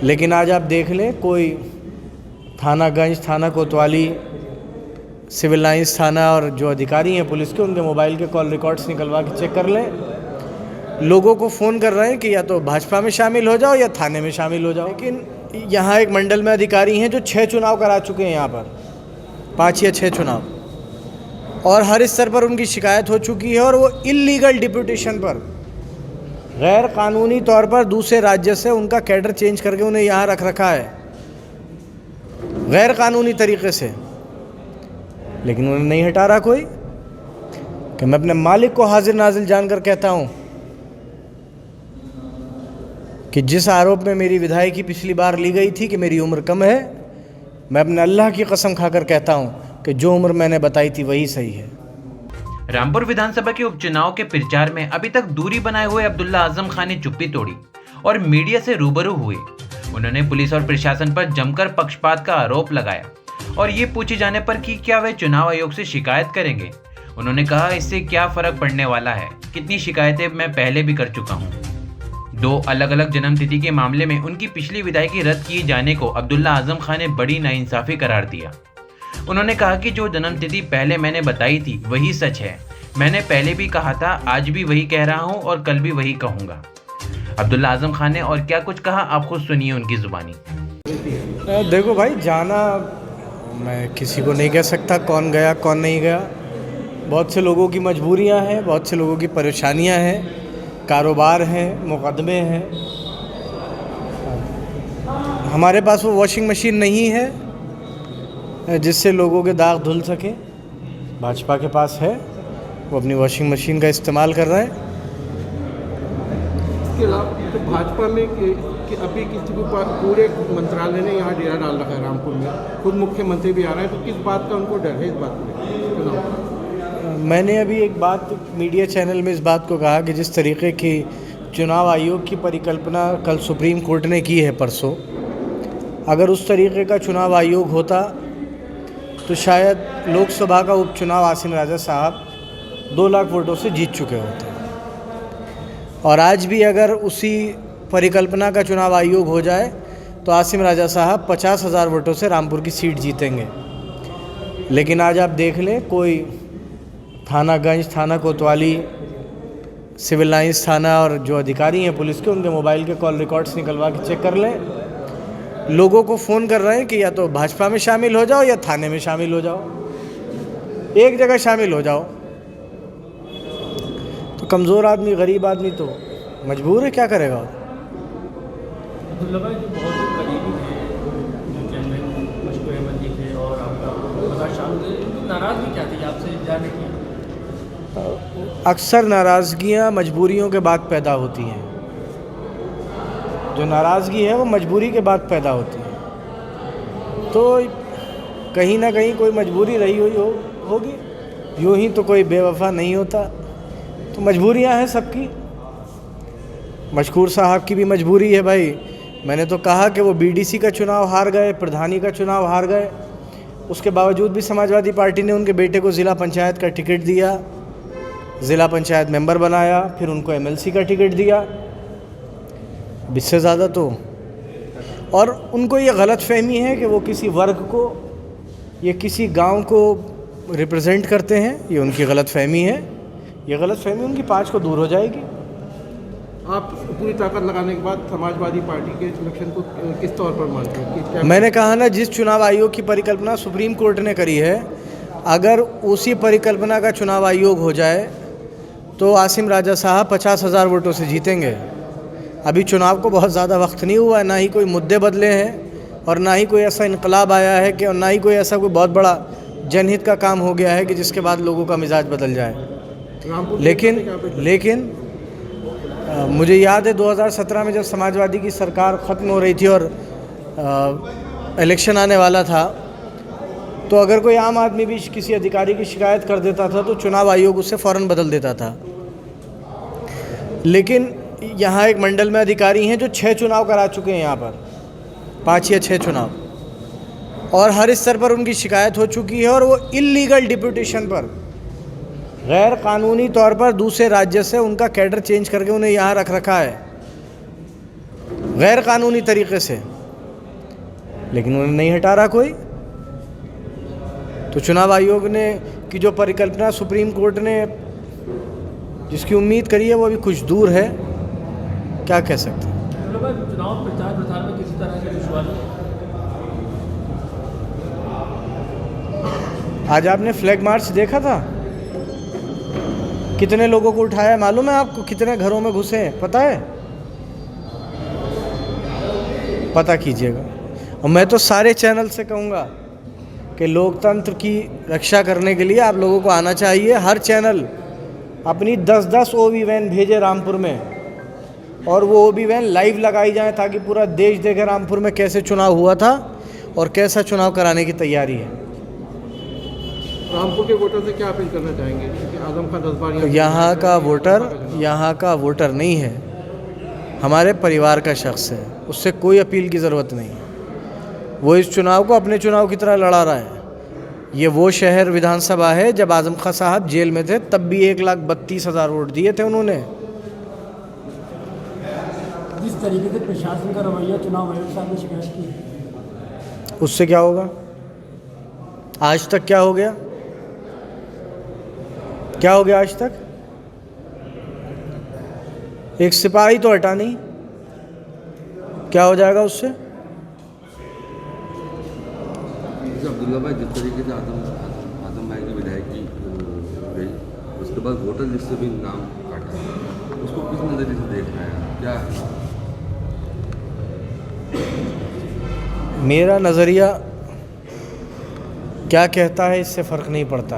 लेकिन आज आप देख लें, कोई थानागंज, थाना कोतवाली, सिविल लाइंस थाना और जो अधिकारी हैं पुलिस के, उनके मोबाइल के कॉल रिकॉर्ड्स निकलवा के चेक कर लें। लोगों को फ़ोन कर रहे हैं कि या तो भाजपा में शामिल हो जाओ या थाने में शामिल हो जाओ। लेकिन यहाँ एक मंडल में अधिकारी हैं जो 6 चुनाव करा चुके हैं, यहाँ पर 5 या 6 चुनाव, और हर स्तर पर उनकी शिकायत हो चुकी है। और वो इल्लीगल डिप्यूटेशन पर, गैर कानूनी तौर पर दूसरे राज्य से उनका कैडर चेंज करके उन्हें यहाँ रख रखा है, गैर कानूनी तरीके से। लेकिन उन्हें नहीं हटा रहा कोई। कि मैं अपने मालिक को हाजिर नाजिर जानकर कहता हूँ कि जिस आरोप में मेरी विधायकी पिछली बार ली गई थी कि मेरी उम्र कम है, मैं अपने अल्लाह की कसम खाकर कहता हूँ कि जो उम्र मैंने बताई थी वही सही है। रामपुर विधानसभा के उपचुनाव के प्रचार में अभी तक दूरी बनाए हुए अब्दुल्ला आजम खान ने चुप्पी तोड़ी और मीडिया से रूबरू हुए। उन्होंने पुलिस और प्रशासन पर जमकर पक्षपात का आरोप लगाया और ये पूछे जाने पर कि क्या वे चुनाव आयोग से शिकायत करेंगे, उन्होंने कहा, इससे क्या फर्क पड़ने वाला है, कितनी शिकायतें मैं पहले भी कर चुका हूँ। 2 अलग अलग जन्मतिथि के मामले में उनकी पिछली विधायकी रद्द किए जाने को अब्दुल्ला आजम खान ने बड़ी नाइंसाफी करार दिया। उन्होंने कहा कि जो जन्मतिथि पहले मैंने बताई थी वही सच है। मैंने पहले भी कहा था, आज भी वही कह रहा हूँ और कल भी वही कहूँगा। अब्दुल्ला आजम खान ने और क्या कुछ कहा, आप खुद सुनिए उनकी जुबानी। देखो भाई, जाना मैं किसी को नहीं कह सकता कौन गया कौन नहीं गया। बहुत से लोगों की मजबूरियां हैं, बहुत से लोगों की परेशानियां हैं, कारोबार हैं, मुकदमे हैं। हमारे पास वो वॉशिंग मशीन नहीं है जिससे लोगों के दाग धुल सके। भाजपा के पास है, वो अपनी वॉशिंग मशीन का इस्तेमाल कर रहे हैं। इसके अलावा तो भाजपा में कि अभी किसी को पूरे मंत्रालय ने यहाँ डेरा डाल रखा है रामपुर में, खुद मुख्यमंत्री भी आ रहे हैं, तो किस बात का उनको डर है इस बात में? मैंने अभी एक बात मीडिया चैनल में इस बात को कहा कि जिस तरीके की चुनाव आयोग की परिकल्पना कल सुप्रीम कोर्ट ने की है परसों, अगर उस तरीके का चुनाव आयोग होता तो शायद लोकसभा का उपचुनाव आसिम राजा साहब 2 लाख वोटों से जीत चुके होते। और आज भी अगर उसी परिकल्पना का चुनाव आयोग हो जाए तो आसिम राजा साहब 50,000 वोटों से रामपुर की सीट जीतेंगे। लेकिन आज आप देख लें, कोई थानागंज, थाना कोतवाली, सिविल लाइंस थाना और जो अधिकारी हैं पुलिस के, उनके मोबाइल के कॉल रिकॉर्ड्स निकलवा के चेक कर लें। लोगों को फ़ोन कर रहे हैं कि या तो भाजपा में शामिल हो जाओ या थाने में शामिल हो जाओ, एक जगह शामिल हो जाओ। तो कमज़ोर आदमी, गरीब आदमी तो मजबूर है, क्या करेगा। अब्दुल्ला भाई जो बहुत करीबी हैं, जो चेयरमैन मशकूर अहमद जी थे और आपका प्रकाश शाह थे, उनकी नाराज़गी क्या थी आपसे जाने की? अक्सर नाराज़गियाँ मजबूरियों के बाद पैदा होती हैं। जो नाराज़गी है वो मजबूरी के बाद पैदा होती है। तो कहीं ना कहीं कोई मजबूरी रही हुई होगी। यूँ ही तो कोई बेवफा नहीं होता। तो मजबूरियाँ हैं सबकी। मशकूर साहब की भी मजबूरी है भाई। मैंने तो कहा कि वो बीडीसी का चुनाव हार गए, प्रधानी का चुनाव हार गए, उसके बावजूद भी समाजवादी पार्टी ने उनके बेटे को ज़िला पंचायत का टिकट दिया, ज़िला पंचायत मेंबर बनाया, फिर उनको एमएलसी का टिकट दिया। इससे ज़्यादा तो, और उनको ये गलतफहमी है कि वो किसी वर्ग को या किसी गांव को रिप्रेजेंट करते हैं। ये उनकी गलतफहमी है। ये गलतफहमी उनकी 5 को दूर हो जाएगी। आप पूरी ताकत लगाने के बाद समाजवादी पार्टी के इलेक्शन को किस तौर पर मानते हैं कि क्या? मैंने कहा ना, जिस चुनाव आयोग की परिकल्पना सुप्रीम कोर्ट ने करी है, अगर उसी परिकल्पना का चुनाव आयोग हो जाए तो आसिम राजा साहब 50,000 वोटों से जीतेंगे। अभी चुनाव को बहुत ज़्यादा वक्त नहीं हुआ है, ना ही कोई मुद्दे बदले हैं और ना ही कोई ऐसा इनकलाब आया है कि, और ना ही कोई ऐसा कोई बहुत बड़ा जनहित का काम हो गया है कि जिसके बाद लोगों का मिजाज बदल जाए। लेकिन मुझे याद है 2017 में जब समाजवादी की सरकार ख़त्म हो रही थी और इलेक्शन आने वाला था, तो अगर कोई आम आदमी भी किसी अधिकारी की शिकायत कर देता था तो चुनाव आयोग उसे फ़ौरन बदल देता था। लेकिन यहाँ एक मंडल में अधिकारी हैं जो 6 चुनाव करा चुके हैं, यहाँ पर 5 या 6 चुनाव, और हर स्तर पर उनकी शिकायत हो चुकी है। और वो इल्लीगल डिप्यूटेशन पर, गैर कानूनी तौर पर दूसरे राज्य से उनका कैडर चेंज करके उन्हें यहाँ रख रखा है, गैर कानूनी तरीके से। लेकिन उन्हें नहीं हटा रहा कोई। तो चुनाव आयोग ने की जो परिकल्पना सुप्रीम कोर्ट ने जिसकी उम्मीद करी है वो अभी कुछ दूर है, क्या कह सकते हैं। चुनाव प्रचार प्रसार में किसी तरह से दुश्वारी? आज आपने फ्लैग मार्च देखा था, कितने लोगों को उठाया मालूम है आपको? कितने घरों में घुसे हैं पता है? पता कीजिएगा। और मैं तो सारे चैनल से कहूँगा कि लोकतंत्र की रक्षा करने के लिए आप लोगों को आना चाहिए। हर चैनल अपनी 10-10 ओबी वैन भेजे रामपुर में, और वो ओबी वैन लाइव लगाई जाए ताकि पूरा देश देखे रामपुर में कैसे चुनाव हुआ था और कैसा चुनाव कराने की तैयारी है। रामपुर के वोटर से क्या अपील करना चाहेंगे? क्योंकि आजम खान 10 बार तो यहाँ का वोटर नहीं है, हमारे परिवार का शख्स है, उससे कोई अपील की ज़रूरत नहीं है। वो इस चुनाव को अपने चुनाव की तरह लड़ा रहा है। ये वो शहर विधानसभा है जब आजम खान साहब जेल में थे तब भी 1,32,000 वोट दिए थे उन्होंने। जिस तरीके से प्रशासन का रवैया चुनाव आयोग साहब ने शिकायत की, उससे क्या होगा? आज तक क्या हो गया? क्या हो गया आज तक? एक सिपाही तो हटा नहीं, क्या हो जाएगा उससे? अब्दुल्ला भाई, जिस तरीके से आजम भाई की विधायकी गई, उसके बाद वोटर लिस्ट से भी नाम काटा, उसको किस नज़रिए से देख रहे हैं, क्या है? मेरा नज़रिया क्या कहता है इससे फ़र्क नहीं पड़ता,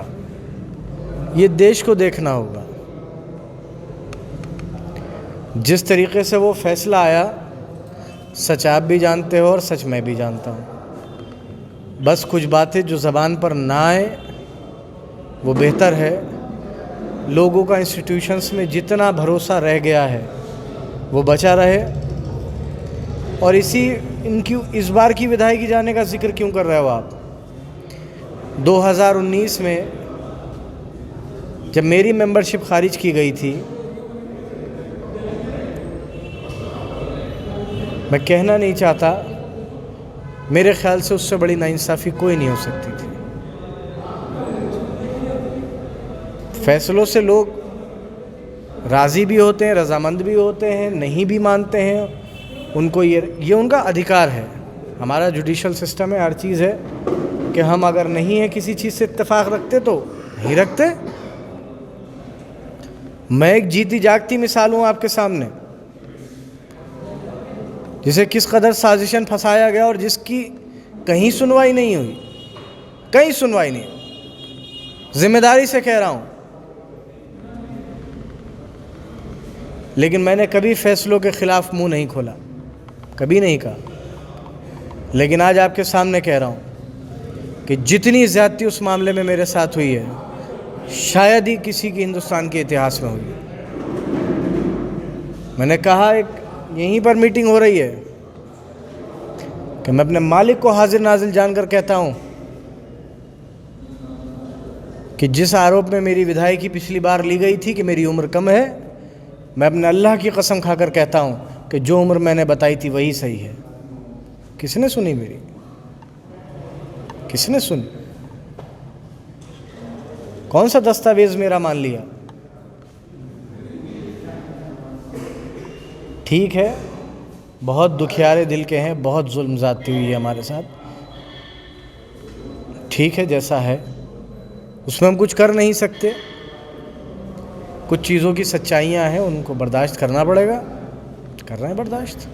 ये देश को देखना होगा। जिस तरीके से वो फैसला आया, सच आप भी जानते हो और सच मैं भी जानता हूँ। बस कुछ बातें जो ज़बान पर ना आए वो बेहतर है। लोगों का इंस्टीट्यूशंस में जितना भरोसा रह गया है वो बचा रहे। और इस बार की विधायकी जाने का जिक्र क्यों कर रहे हो आप? 2019 में जब मेरी मेंबरशिप खारिज की गई थी, मैं कहना नहीं चाहता, मेरे ख्याल से उससे बड़ी नाइंसाफ़ी कोई नहीं हो सकती थी। फैसलों से लोग राज़ी भी होते हैं, रज़ामंद भी होते हैं, नहीं भी मानते हैं, उनको ये उनका अधिकार है। हमारा जुडिशल सिस्टम है, हर चीज़ है कि हम अगर नहीं है किसी चीज़ से इत्तेफाक रखते तो नहीं रखते। मैं एक जीती जागती मिसाल हूँ आपके सामने, जिसे किस कदर साजिशन फंसाया गया और जिसकी कहीं सुनवाई नहीं हुई, कहीं सुनवाई नहीं। जिम्मेदारी से कह रहा हूँ, लेकिन मैंने कभी फैसलों के ख़िलाफ़ मुंह नहीं खोला, कभी नहीं कहा। लेकिन आज आपके सामने कह रहा हूँ कि जितनी ज़्यादती उस मामले में मेरे साथ हुई है, शायद ही किसी की हिंदुस्तान के इतिहास में हुई। मैंने कहा, एक यहीं पर मीटिंग हो रही है कि मैं अपने मालिक को हाजिर नाजिल जानकर कहता हूं कि जिस आरोप में मेरी विधायकी पिछली बार ली गई थी कि मेरी उम्र कम है, मैं अपने अल्लाह की कसम खाकर कहता हूं कि जो उम्र मैंने बताई थी वही सही है। किसने सुनी मेरी? किसने सुनी? कौन सा दस्तावेज मेरा मान लिया? ठीक है, बहुत दुखियारे दिल के हैं, बहुत जुल्म ज़्यादती हुई है हमारे साथ, ठीक है, जैसा है उसमें हम कुछ कर नहीं सकते। कुछ चीज़ों की सच्चाइयाँ हैं, उनको बर्दाश्त करना पड़ेगा, कर रहे हैं बर्दाश्त।